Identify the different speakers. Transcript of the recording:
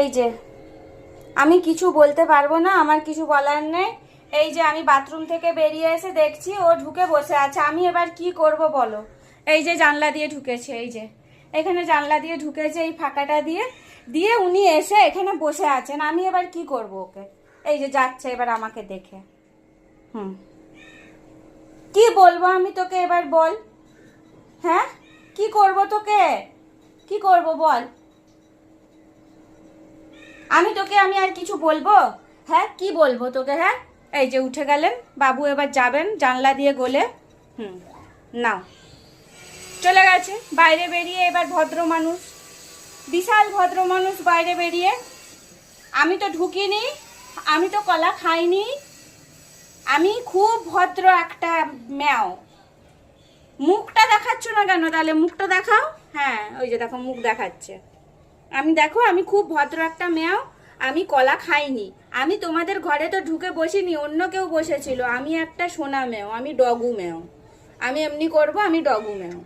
Speaker 1: এই যে আমি কিছু বলতে পারবো না, আমার কিছু বলার নেই। এই যে আমি বাথরুম থেকে বেরিয়ে এসে দেখছি ও ঢুকে বসে আছে, আমি এবার কি করব বলো। এই যে জানলা দিয়ে ঢুকেছে, এই যে এখানে জানলা দিয়ে ঢুকেছে, এই ফাঁকাটা দিয়ে দিয়ে উনি এসে এখানে বসে আছেন, আমি এবার কি করব ওকে। এই যে যাচ্ছে এবার আমাকে দেখে। হুম, কি বলবো আমি তোকে এবার বল। হ্যাঁ, কি করব তোকে, কি করব বল। আমি আর কিছু বলবো? হ্যাঁ, কি বলবো তোকে। হ্যাঁ, এই যে উঠে গেলেন বাবু, এবার যাবেন জানলা দিয়ে গলে। হুম, নাও, চলে গেছে বাইরে বেরিয়ে। এবার ভদ্র মানুষ, বিশাল ভদ্র মানুষ বাইরে বেরিয়ে। আমি তো ঢুকিনি, আমি তো কলা খাইনি, আমি খুব ভদ্র একটা ম্যাও। মুখটা দেখাচ্ছ না কেন তাহলে, মুখটা দেখাও। হ্যাঁ, ওই যে দেখো মুখ দেখাচ্ছে। আমি দেখো, আমি খুব ভদ্র একটা মেয়ে, আমি কলা খাইনি, আমি তোমাদের ঘরে তো ঢুকে বসিনি, অন্য কেউ বসেছিল, আমি একটা সোনা মেও, আমি ডগু মেও, আমি এমনি করব, আমি ডগু মেও।